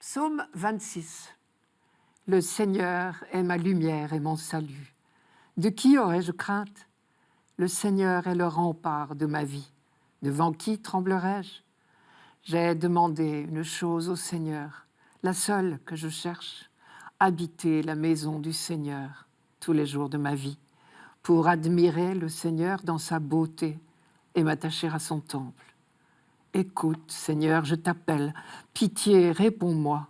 Psaume 26. Le Seigneur est ma lumière et mon salut. De qui aurais-je crainte? Le Seigneur est le rempart de ma vie. Devant qui tremblerais-je? J'ai demandé une chose au Seigneur, la seule que je cherche, habiter la maison du Seigneur tous les jours de ma vie, pour admirer le Seigneur dans sa beauté et m'attacher à son temple. Écoute, Seigneur, je t'appelle, pitié, réponds-moi.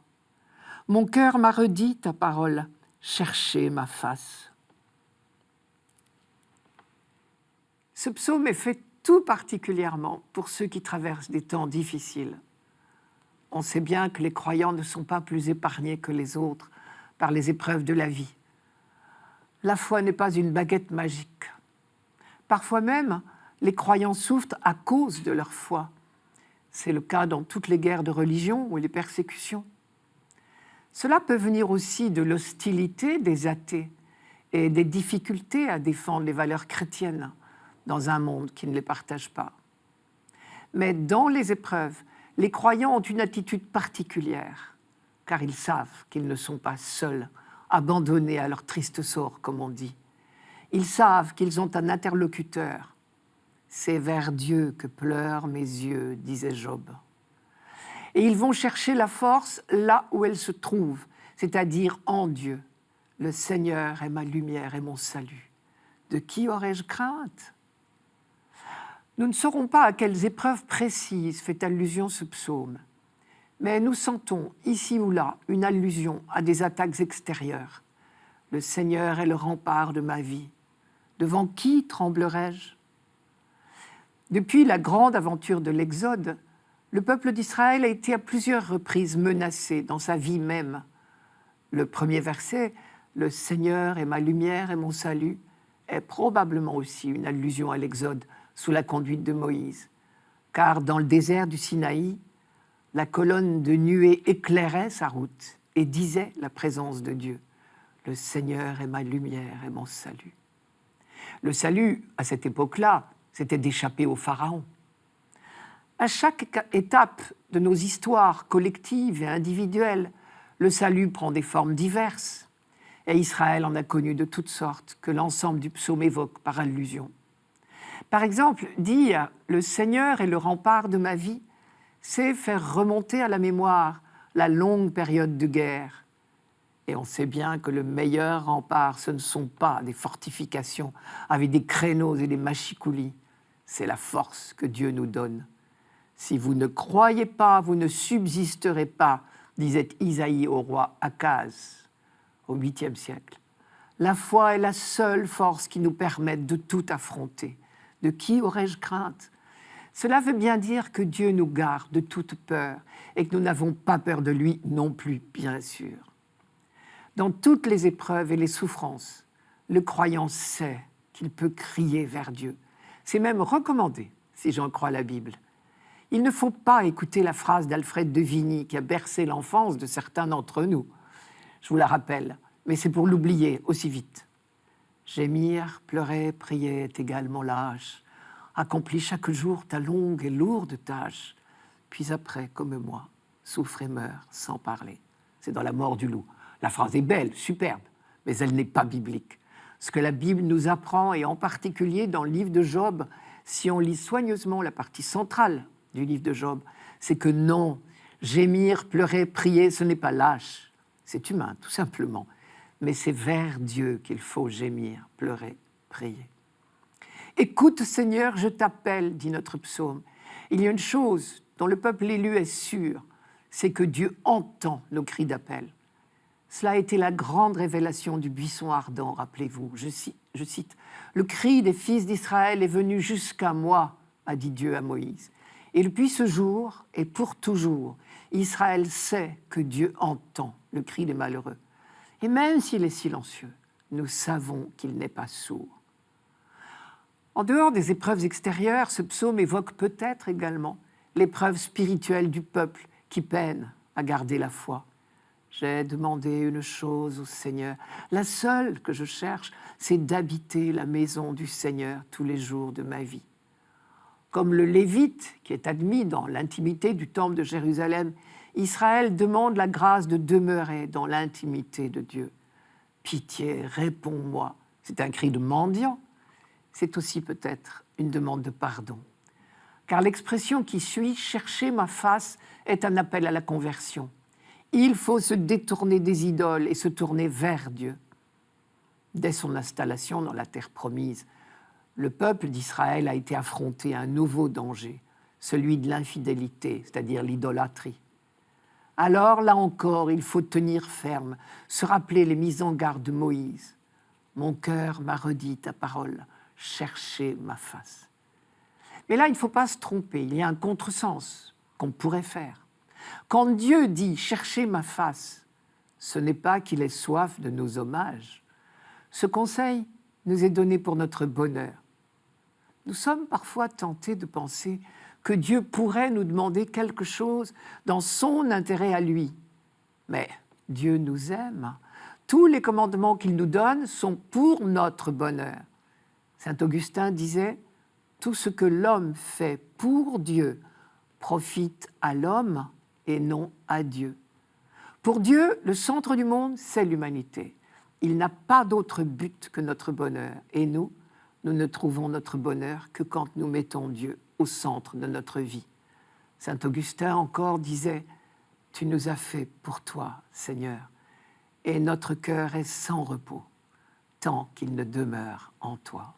Mon cœur m'a redit ta parole, cherchez ma face. Ce psaume est fait tout particulièrement pour ceux qui traversent des temps difficiles. On sait bien que les croyants ne sont pas plus épargnés que les autres par les épreuves de la vie. La foi n'est pas une baguette magique. Parfois même, les croyants souffrent à cause de leur foi. C'est le cas dans toutes les guerres de religion ou les persécutions. Cela peut venir aussi de l'hostilité des athées et des difficultés à défendre les valeurs chrétiennes dans un monde qui ne les partage pas. Mais dans les épreuves, les croyants ont une attitude particulière, car ils savent qu'ils ne sont pas seuls, abandonnés à leur triste sort, comme on dit. Ils savent qu'ils ont un interlocuteur. C'est vers Dieu que pleurent mes yeux, disait Job. Et ils vont chercher la force là où elle se trouve, c'est-à-dire en Dieu. Le Seigneur est ma lumière et mon salut. De qui aurais-je crainte? Nous ne saurons pas à quelles épreuves précises fait allusion ce psaume, mais nous sentons ici ou là une allusion à des attaques extérieures. Le Seigneur est le rempart de ma vie. Devant qui tremblerais-je? Depuis la grande aventure de l'Exode, le peuple d'Israël a été à plusieurs reprises menacé dans sa vie même. Le premier verset, « Le Seigneur est ma lumière et mon salut », est probablement aussi une allusion à l'Exode sous la conduite de Moïse. Car dans le désert du Sinaï, la colonne de nuée éclairait sa route et disait la présence de Dieu. « Le Seigneur est ma lumière et mon salut ». Le salut, à cette époque-là, c'était d'échapper au Pharaon. À chaque étape de nos histoires collectives et individuelles, le salut prend des formes diverses. Et Israël en a connu de toutes sortes que l'ensemble du psaume évoque par allusion. Par exemple, dire « Le Seigneur est le rempart de ma vie », c'est faire remonter à la mémoire la longue période de guerre. Et on sait bien que le meilleur rempart, ce ne sont pas des fortifications avec des créneaux et des machicoulis. C'est la force que Dieu nous donne. Si vous ne croyez pas, vous ne subsisterez pas, disait Isaïe au roi Akaz au 8e siècle. La foi est la seule force qui nous permette de tout affronter. De qui aurais-je crainte? Cela veut bien dire que Dieu nous garde de toute peur et que nous n'avons pas peur de lui non plus, bien sûr. Dans toutes les épreuves et les souffrances, le croyant sait qu'il peut crier vers Dieu. C'est même recommandé, si j'en crois la Bible. Il ne faut pas écouter la phrase d'Alfred de Vigny qui a bercé l'enfance de certains d'entre nous. Je vous la rappelle, mais c'est pour l'oublier aussi vite. Gémir, pleurer, prier est également lâche. Accomplis chaque jour ta longue et lourde tâche. Puis après, comme moi, souffre et meurt sans parler. C'est dans La mort du loup. La phrase est belle, superbe, mais elle n'est pas biblique. Ce que la Bible nous apprend, et en particulier dans le livre de Job, si on lit soigneusement la partie centrale du livre de Job, c'est que non, gémir, pleurer, prier, ce n'est pas lâche. C'est humain, tout simplement. Mais c'est vers Dieu qu'il faut gémir, pleurer, prier. Écoute, Seigneur, je t'appelle, dit notre psaume. Il y a une chose dont le peuple élu est sûr, c'est que Dieu entend nos cris d'appel. Cela a été la grande révélation du buisson ardent, rappelez-vous. Je cite, « Le cri des fils d'Israël est venu jusqu'à moi, a dit Dieu à Moïse. Et depuis ce jour et pour toujours, Israël sait que Dieu entend le cri des malheureux. Et même s'il est silencieux, nous savons qu'il n'est pas sourd. » En dehors des épreuves extérieures, ce psaume évoque peut-être également l'épreuve spirituelle du peuple qui peine à garder la foi. J'ai demandé une chose au Seigneur. La seule que je cherche, c'est d'habiter la maison du Seigneur tous les jours de ma vie. Comme le Lévite, qui est admis dans l'intimité du temple de Jérusalem, Israël demande la grâce de demeurer dans l'intimité de Dieu. Pitié, réponds-moi. C'est un cri de mendiant. C'est aussi peut-être une demande de pardon. Car l'expression qui suit, chercher ma face, est un appel à la conversion. Il faut se détourner des idoles et se tourner vers Dieu. Dès son installation dans la terre promise, le peuple d'Israël a été affronté à un nouveau danger, celui de l'infidélité, c'est-à-dire l'idolâtrie. Alors, là encore, il faut tenir ferme, se rappeler les mises en garde de Moïse. Mon cœur m'a redit ta parole, cherchez ma face. Mais là, il ne faut pas se tromper, il y a un contresens qu'on pourrait faire. Quand Dieu dit « cherchez ma face », ce n'est pas qu'il ait soif de nos hommages. Ce conseil nous est donné pour notre bonheur. Nous sommes parfois tentés de penser que Dieu pourrait nous demander quelque chose dans son intérêt à lui. Mais Dieu nous aime. Tous les commandements qu'il nous donne sont pour notre bonheur. Saint Augustin disait « Tout ce que l'homme fait pour Dieu profite à l'homme et non à Dieu. » Pour Dieu, le centre du monde, c'est l'humanité. Il n'a pas d'autre but que notre bonheur. Et nous ne trouvons notre bonheur que quand nous mettons Dieu au centre de notre vie. Saint Augustin encore disait « Tu nous as fait pour toi, Seigneur, et notre cœur est sans repos, tant qu'il ne demeure en toi. »